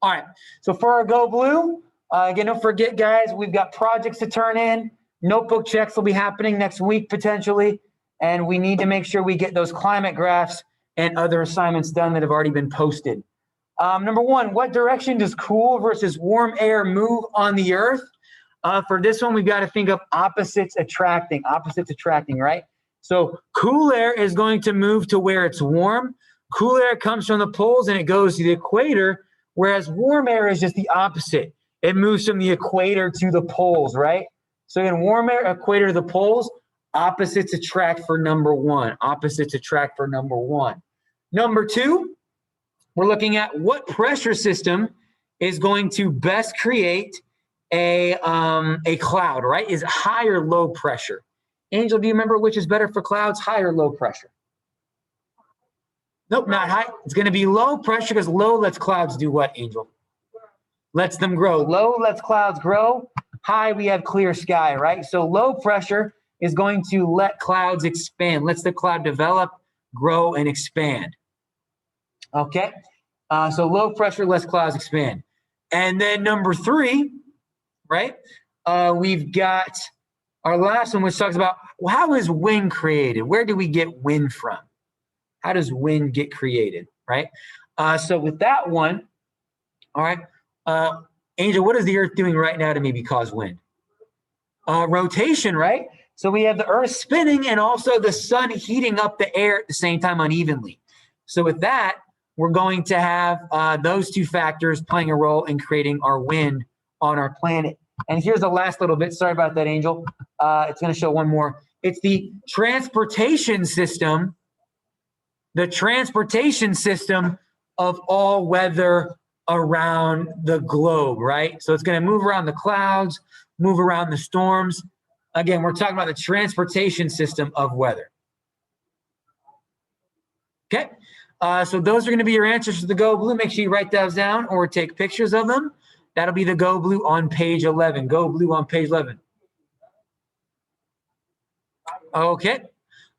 All right, so for our Go Blue, again, don't forget, guys, we've got projects to turn in. Notebook checks will be happening next week, potentially. And we need to make sure we get those climate graphs and other assignments done that have already been posted. Number one, what direction does cool versus warm air move on the Earth? For this one, we've got to think of opposites attracting, right? So cool air is going to move to where it's warm. Cool air comes from the poles and it goes to the equator, whereas warm air is just the opposite. It moves from the equator to the poles, right? So in warm air, equator to the poles, opposites attract for number one. Number two, we're looking at what pressure system is going to best create a cloud, right? Is it high or low pressure? Angel, do you remember which is better for clouds, high or low pressure? Nope, not high. It's going to be low pressure because low lets clouds do what, Angel? Lets them grow. Low lets clouds grow. High, we have clear sky, right? So low pressure is going to let clouds expand, lets the cloud develop, grow, and expand. Okay? So low pressure lets clouds expand. And then number three, right? We've got our last one, which talks about how is wind created? Where do we get wind from? How does wind get created, right? So with that one, all right, Angel, what is the Earth doing right now to maybe cause wind? Rotation, right? So we have the Earth spinning and also the sun heating up the air at the same time unevenly. So with that, we're going to have those two factors playing a role in creating our wind on our planet. And here's the last little bit. Sorry about that, Angel. It's going to show one more. It's the transportation system. The transportation system of all weather around the globe, right? So it's going to move around the clouds, move around the storms. Again, we're talking about the transportation system of weather. Okay, so those are going to be your answers to the Go Blue. Make sure you write those down or take pictures of them. That'll be the Go Blue on page 11. Go Blue on page 11. Okay,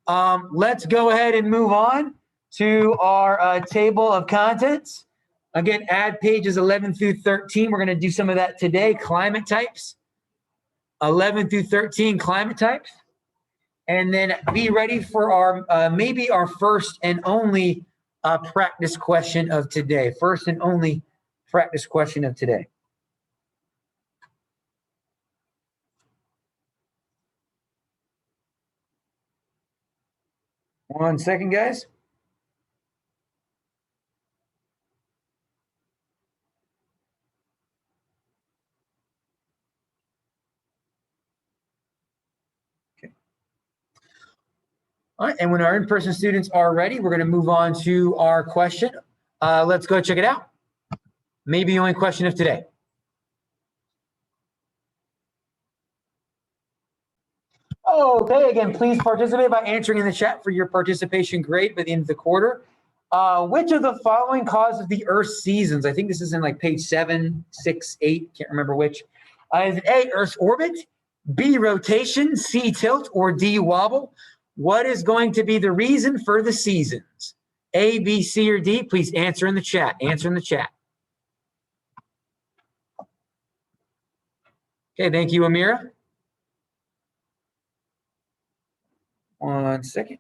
let's go ahead and move on to our table of contents. Again, add pages 11 through 13. We're going to do some of that today. Climate types. 11 through 13 climate types. And then be ready for our maybe our first and only practice question of today. First and only practice question of today. One second, guys. Okay. All right, and when our in-person students are ready, we're going to move on to our question. Let's go check it out. Maybe the only question of today. Okay, again, please participate by answering in the chat for your participation grade by the end of the quarter. Which of the following causes the Earth's seasons? I think this is in like page 7, 6, 8, can't remember which. Is it A, Earth's orbit, B, rotation, C, tilt, or D, wobble? What is going to be the reason for the seasons? A, B, C, or D? Please answer in the chat. Answer in the chat. Okay, thank you, Amira. One second.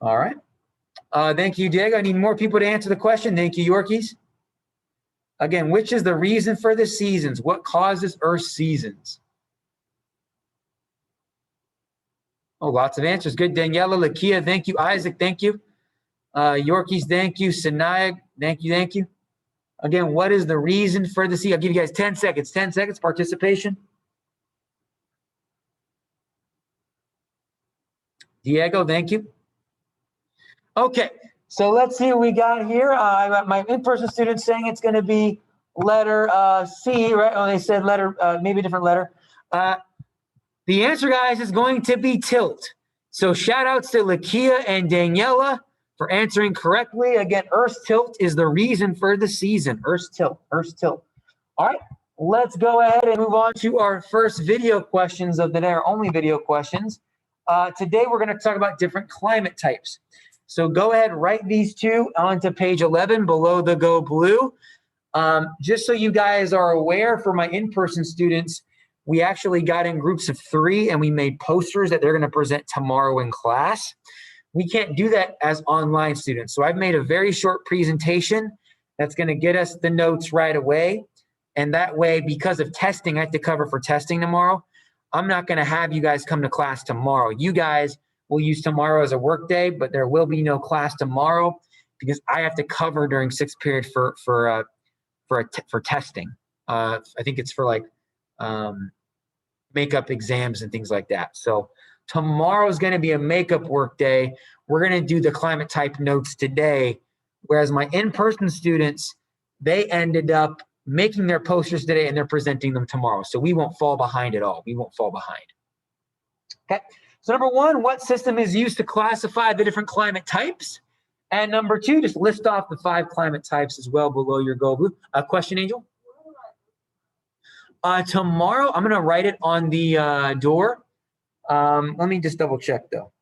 All right. Thank you, Diego. I need more people to answer the question. Thank you, Yorkies. Again, which is the reason for the seasons? What causes Earth's seasons? Oh, lots of answers. Good. Daniela, Lakia, thank you. Isaac, thank you. Yorkies, thank you. Sanaya, thank you, thank you. Again, what is the reason for the season? I'll give you guys 10 seconds. 10 seconds participation. Diego, thank you. Okay, so let's see what we got here. I got my in-person students saying it's going to be letter C, right? Oh, they said letter, maybe a different letter. The answer, guys, is going to be tilt. So shout outs to Lakia and Daniela for answering correctly. Again, Earth's tilt is the reason for the season. Earth's tilt, Earth's tilt. All right, let's go ahead and move on to our first video questions of the day, our only video questions. Today, we're going to talk about different climate types. So go ahead, write these two onto page 11 below the Go Blue. Just so you guys are aware, for my in-person students, we actually got in groups of 3 and we made posters that they're going to present tomorrow in class. We can't do that as online students. So I've made a very short presentation that's going to get us the notes right away. And that way, because of testing, I have to cover for testing tomorrow. I'm not going to have you guys come to class tomorrow. You guys will use tomorrow as a work day, but there will be no class tomorrow because I have to cover during 6th period for testing. I think it's for like makeup exams and things like that. So tomorrow is going to be a makeup work day. We're going to do the climate type notes today, whereas my in-person students, they ended up making their posters today and they're presenting them tomorrow. So we won't fall behind at all. We won't fall behind. Okay. So number 1, what system is used to classify the different climate types? And number 2, just list off the 5 climate types as well below your Go Blue. Question, Angel? Tomorrow, I'm going to write it on the door. Let me just double check though.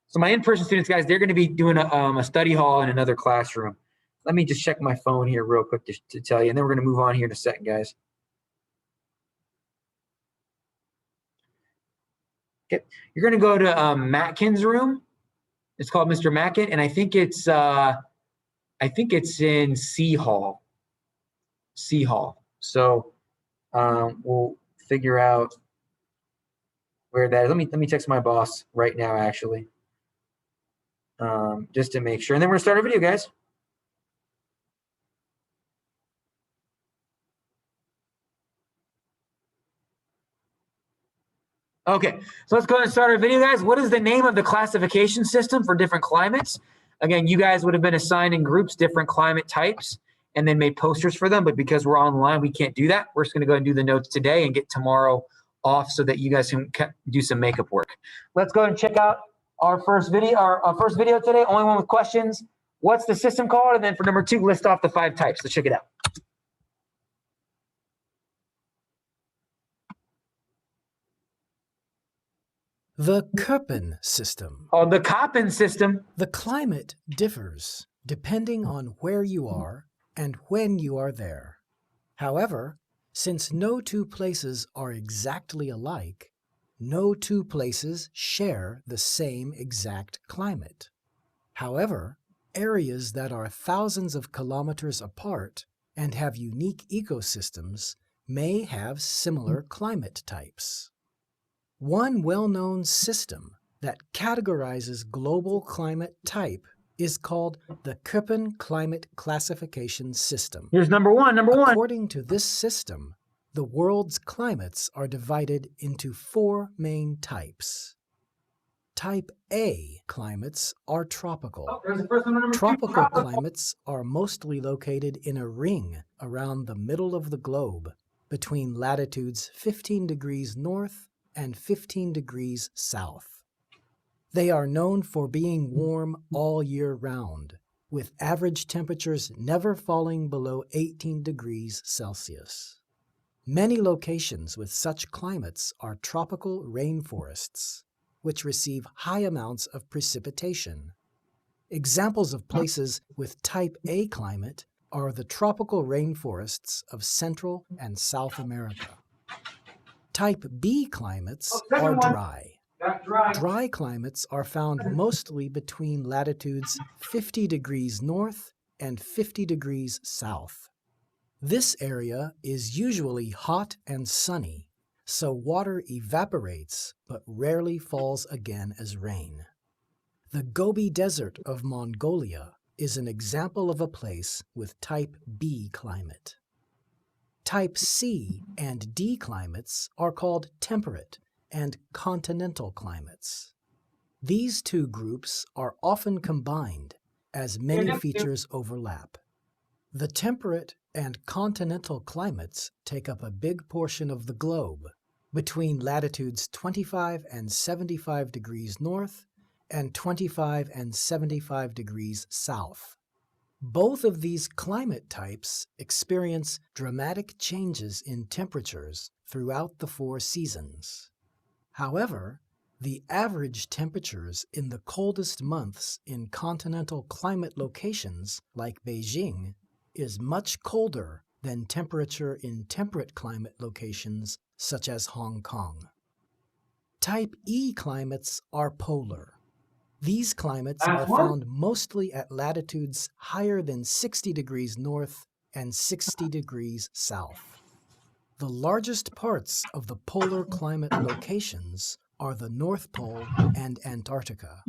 So my in-person students, guys, they're going to be doing a study hall in another classroom. Let me just check my phone here real quick to tell you, and then we're going to move on here in a second, guys. Okay, you're going to go to Matkin's room. It's called Mr. Matkin, and I think it's in C Hall. C Hall. So we'll figure out where that is. Let me text my boss right now, actually, just to make sure. And then we're gonna start our video, guys. Okay, so let's go ahead and start our video, guys. What is the name of the classification system for different climates? Again, you guys would have been assigned in groups different climate types and then made posters for them, but because we're online, we can't do that. We're just gonna go ahead and do the notes today and get tomorrow off so that you guys can do some makeup work. Let's go ahead and check out our first video, our first video today, only one with questions. What's the system called? And then for number 2, list off the 5 types. Let's check it out. The Köppen system. Oh, the Köppen system. The climate differs depending on where you are and when you are there. However, since no 2 places are exactly alike, no 2 places share the same exact climate. However, areas that are thousands of kilometers apart and have unique ecosystems may have similar climate types. One well-known system that categorizes global climate type is called the Köppen Climate Classification System. Here's number 1. According to this system, the world's climates are divided into 4 main types. Type A climates are tropical. Oh, there's the first one, number 2. Tropical climates are mostly located in a ring around the middle of the globe, between latitudes 15 degrees north and 15 degrees south. They are known for being warm all year round, with average temperatures never falling below 18 degrees Celsius. Many locations with such climates are tropical rainforests, which receive high amounts of precipitation. Examples of places with Type A climate are the tropical rainforests of Central and South America. Type B climates are dry. Dry climates are found mostly between latitudes 50 degrees north and 50 degrees south. This area is usually hot and sunny, so water evaporates but rarely falls again as rain. The Gobi Desert of Mongolia is an example of a place with Type B climate. Type C and D climates are called temperate and continental climates. These 2 groups are often combined as many features overlap. The temperate and continental climates take up a big portion of the globe, between latitudes 25 and 75 degrees north and 25 and 75 degrees south. Both of these climate types experience dramatic changes in temperatures throughout the 4 seasons. However, The average temperatures in the coldest months in continental climate locations like Beijing is much colder than temperature in temperate climate locations such as Hong Kong. Type E climates are polar. These climates are found mostly at latitudes higher than 60 degrees north and 60 degrees south. The largest parts of the polar climate locations are the North Pole and Antarctica.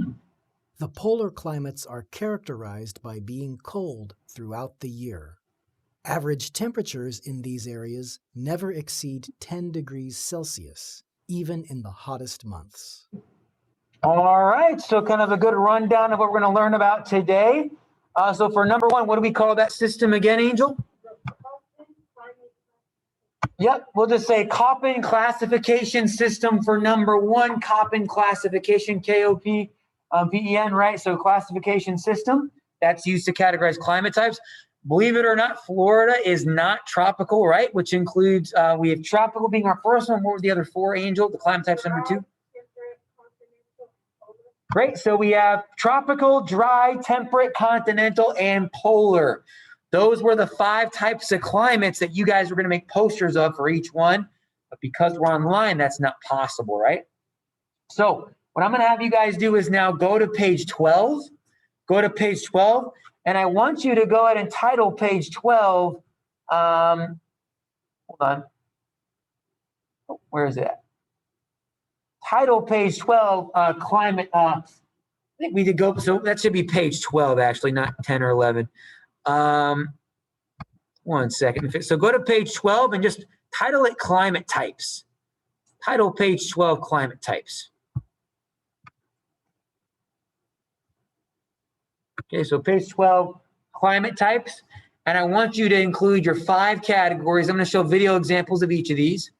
The polar climates are characterized by being cold throughout the year. Average temperatures in these areas never exceed 10 degrees Celsius, even in the hottest months. All right, so kind of a good rundown of what we're going to learn about today. So for number one, what do we call that system again, Angel? Yep, we'll just say Köppen classification system for number one. Köppen classification, K-O-P-P-E-N, right? So classification system that's used to categorize climate types. Believe it or not, Florida is not tropical, right? Which includes, we have tropical being our first one. What were the other four, Angel? The climate types number two? Great, so we have tropical, dry, temperate, continental, and polar. Those were the 5 types of climates that you guys were going to make posters of for each one. But because we're online, that's not possible, right? So what I'm going to have you guys do is now go to page 12. Go to page 12. And I want you to go ahead and title page 12. Hold on. Oh, where is it at? Title page 12, climate. I think we did go, so that should be page 12, actually, not 10 or 11. 1 second. So go to page 12 and just title it climate types. Title page 12 climate types. Okay, so page 12 climate types. And I want you to include your 5 categories. I'm going to show video examples of each of these.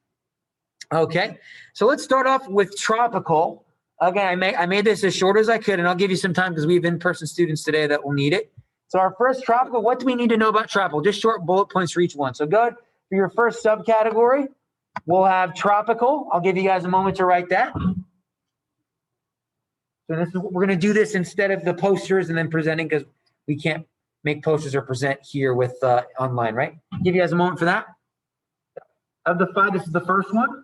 Okay, so let's start off with tropical. Again, I made this as short as I could, and I'll give you some time because we have in-person students today that will need it. So our first tropical, what do we need to know about tropical? Just short bullet points for each one. So go for your first subcategory. We'll have tropical. I'll give you guys a moment to write that. So this is, we're going to do this instead of the posters and then presenting because we can't make posters or present here with online, right? Give you guys a moment for that. Of the 5, this is the first one.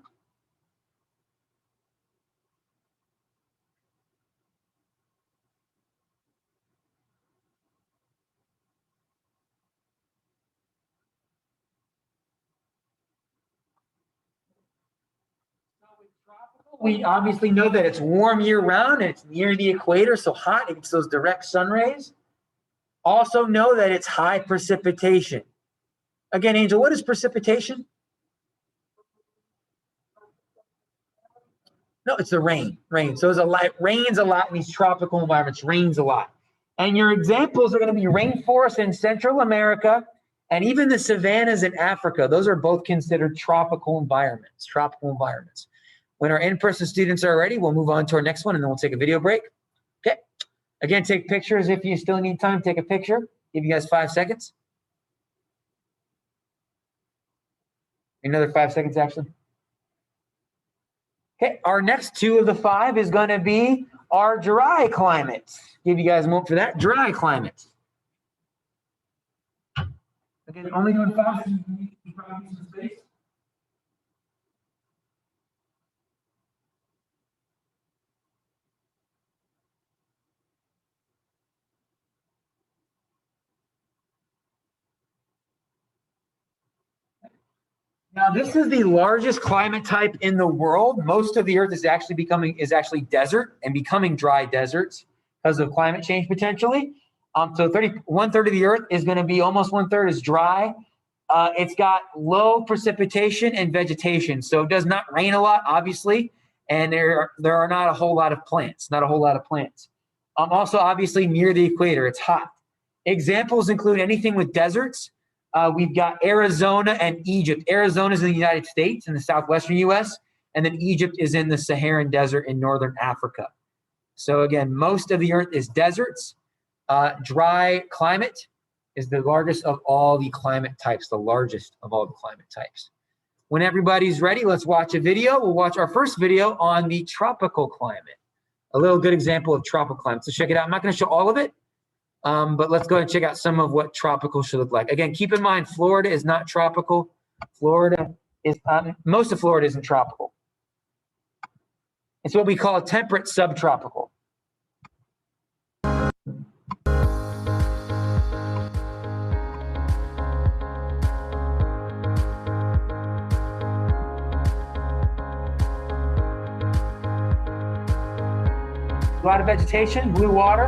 We obviously know that it's warm year-round and it's near the equator, so hot, it gets those direct sun rays. Also know that it's high precipitation. Again, Angel, what is precipitation? No, it's the rain. So it's rains a lot in these tropical environments, rains a lot. And your examples are going to be rainforests in Central America and even the savannas in Africa. Those are both considered tropical environments. When our in-person students are ready, we'll move on to our next one, and then we'll take a video break. Okay. Again, take pictures if you still need time. Take a picture. Give you guys 5 seconds. Another 5 seconds, actually. Okay, our next 2 of the 5 is going to be our dry climates. Give you guys a moment for that. Dry climates. Again, only doing 5 space. Now, this is the largest climate type in the world. Most of the Earth is actually desert and becoming dry deserts because of climate change potentially. So 1/3 of the Earth is going to be almost 1/3 is dry. It's got low precipitation and vegetation, so it does not rain a lot, obviously, and there are not a whole lot of plants. Also, obviously, near the equator, it's hot. Examples include anything with deserts. We've got Arizona and Egypt. Arizona is in the United States, in the southwestern U.S., and then Egypt is in the Saharan Desert in northern Africa. So again, most of the Earth is deserts. Dry climate is the largest of all the climate types, When everybody's ready, let's watch a video. We'll watch our first video on the tropical climate. A little good example of tropical climate. So check it out. I'm not going to show all of it, but let's go ahead and check out some of what tropical should look like. Again, keep in mind, Florida is not tropical. Florida is, most of Florida isn't tropical. It's what we call a temperate subtropical. A lot of vegetation, blue water.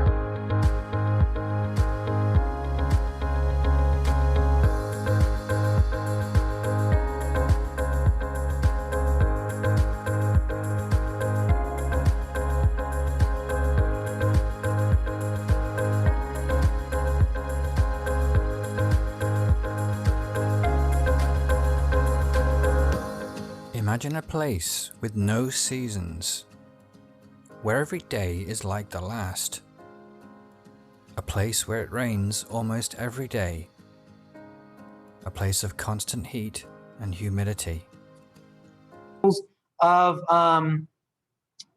Imagine a place with no seasons, where every day is like the last. A place where it rains almost every day. A place of constant heat and humidity.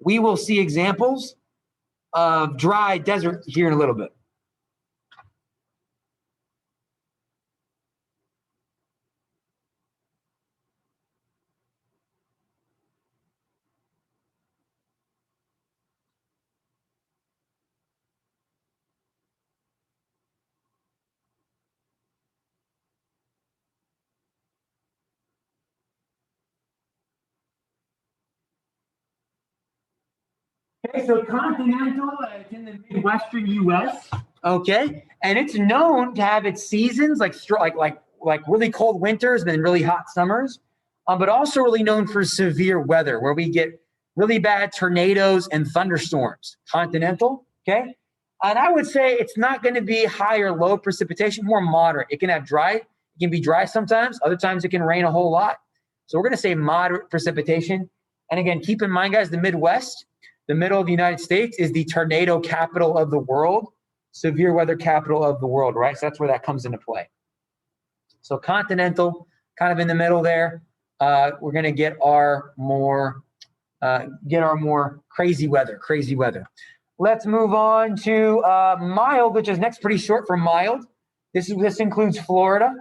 We will see examples of dry desert here in a little bit. Okay, so continental, it's in the Midwestern U.S. Okay, and it's known to have its seasons like really cold winters and then really hot summers, but also really known for severe weather where we get really bad tornadoes and thunderstorms. Continental, okay, and I would say it's not going to be high or low precipitation, more moderate. It can have dry, it can be dry sometimes. Other times it can rain a whole lot. So we're going to say moderate precipitation. And again, keep in mind, guys, the Midwest. The middle of the United States is the tornado capital of the world, severe weather capital of the world, right? So that's where that comes into play. So continental, kind of in the middle there. We're going to get our more crazy weather. Let's move on to mild, which is next, pretty short for mild. This includes Florida.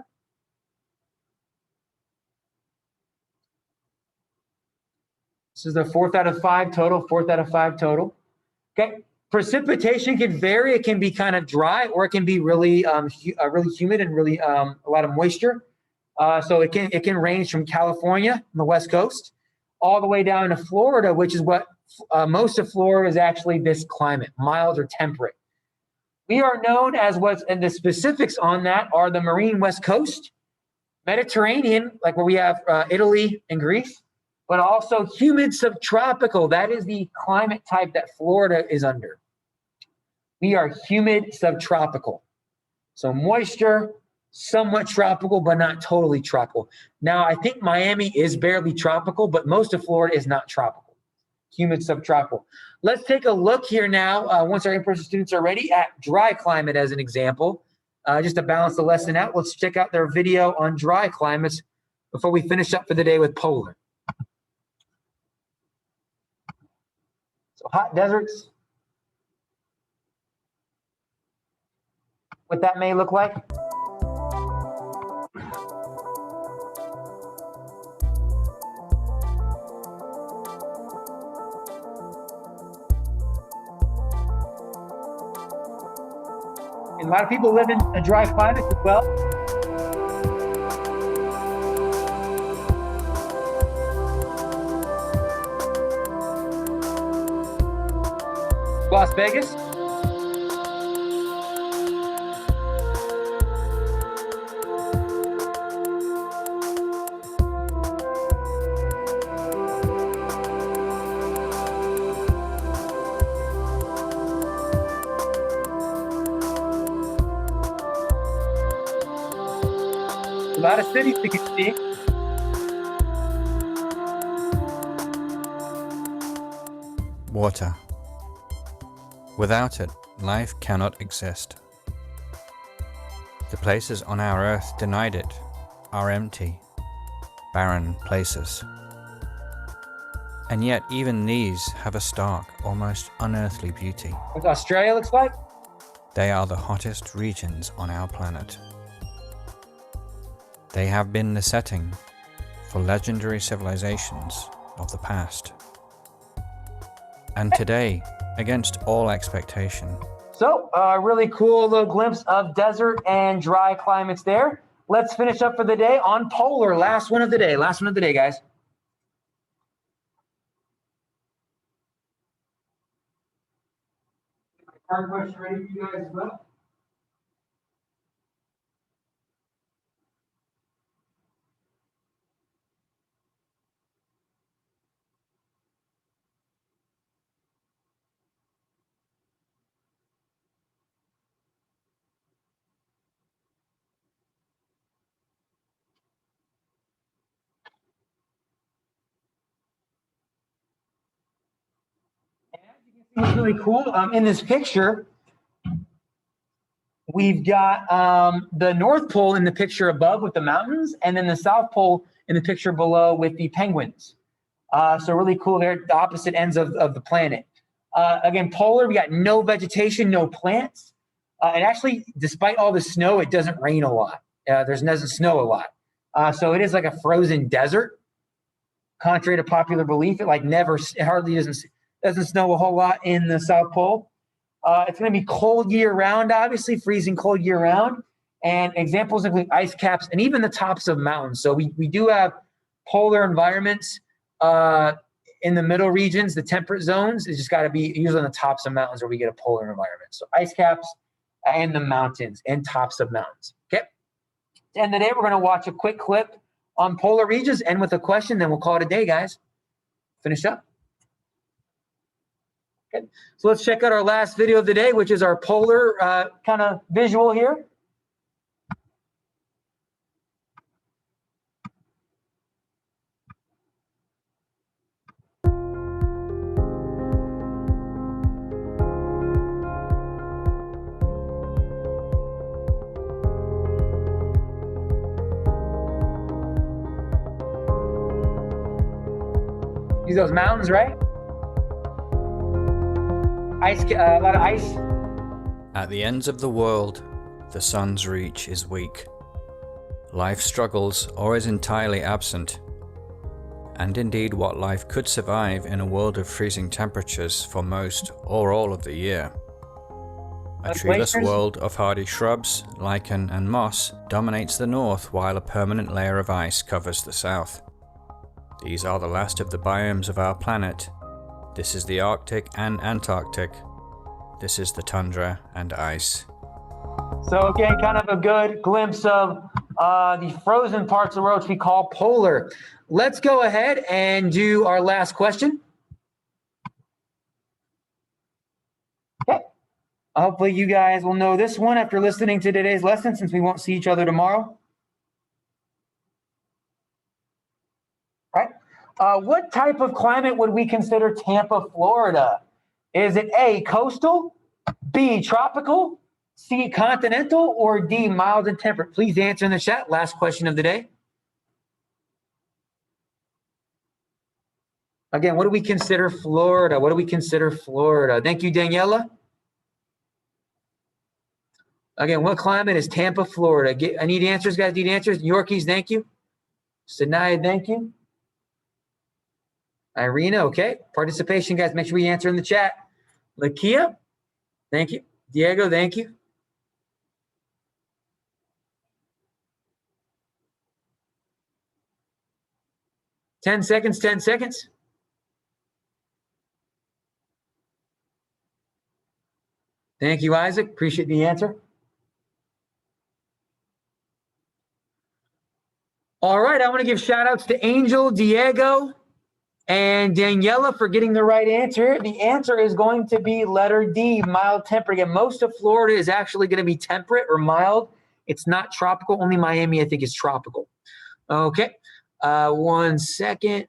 This is the 4th out of 5 total. Okay, precipitation can vary. It can be kind of dry, or it can be really humid and really a lot of moisture. So it can range from California on the West Coast all the way down to Florida, which is what most of Florida is actually this climate, mild or temperate. We are known as and the specifics on that are the marine West Coast, Mediterranean, like where we have Italy and Greece, but also humid subtropical. That is the climate type that Florida is under. We are humid subtropical. So moisture, somewhat tropical, but not totally tropical. Now, I think Miami is barely tropical, but most of Florida is not tropical. Humid subtropical. Let's take a look here now, once our in-person students are ready, at dry climate as an example. Just to balance the lesson out, let's check out their video on dry climates before we finish up for the day with polar. So hot deserts, what that may look like. And a lot of people live in a dry climate as well. Las Vegas. A lot of cities you can see. Water. Without it, life cannot exist. The places on our earth denied it are empty, barren places. And yet even these have a stark, almost unearthly beauty. What Australia looks like? They are the hottest regions on our planet. They have been the setting for legendary civilizations of the past. And today, against all expectation, So, really cool little glimpse of desert and dry climates there. Let's finish up for the day on polar. Last one of the day. Last one of the day, guys. Hard question ready for you guys as well? It's really cool. In this picture, we've got the North Pole in the picture above with the mountains, and then the South Pole in the picture below with the penguins. So really cool there, the opposite ends of the planet. Again, polar, we got no vegetation, no plants. And actually, despite all the snow, it doesn't rain a lot. Doesn't snow a lot. So it is like a frozen desert. Contrary to popular belief, it hardly doesn't snow a whole lot in the South Pole. It's going to be cold year round, obviously, freezing cold year round. And examples include ice caps and even the tops of mountains. So we do have polar environments in the middle regions, the temperate zones. It's just got to be usually on the tops of mountains where we get a polar environment. So ice caps and the mountains and tops of mountains. Okay. To end the day, we're going to watch a quick clip on polar regions, end with a question, then we'll call it a day, guys. Finish up. Okay. So let's check out our last video of the day, which is our polar kind of visual here. See those mountains, right? Ice, a lot of ice. at the ends of the world, the sun's reach is weak. Life struggles or is entirely absent. And indeed what life could survive in a world of freezing temperatures for most or all of the year. A treeless world of hardy shrubs, lichen and moss dominates the north while a permanent layer of ice covers the south. These are the last of the biomes of our planet. This is the Arctic and Antarctic. This is the tundra and ice. So again, kind of a good glimpse of the frozen parts of the world, which we call polar. Let's go ahead and do our last question. Okay. Hopefully you guys will know this one after listening to today's lesson, since we won't see each other tomorrow. Right? What type of climate would we consider Tampa, Florida? Is it A, coastal, B, tropical, C, continental, or D, mild and temperate? Please answer in the chat. Last question of the day. Again, what do we consider Florida? What do we consider Florida? Thank you, Daniela. Again, what climate is Tampa, Florida? I need answers, guys. Need answers. Yorkies, thank you. Sanaya, thank you. Irina, okay. Participation, guys. Make sure you answer in the chat. Lakia, thank you. Diego, thank you. Ten seconds, 10 seconds. Thank you, Isaac. Appreciate the answer. All right, I want to give shout outs to Angel, Diego, and Daniela for getting the right answer. The answer is going to be letter D, mild temperate. Again, most of Florida is actually going to be temperate or mild. It's not tropical. Only Miami, I think, is tropical. Okay, 1 second.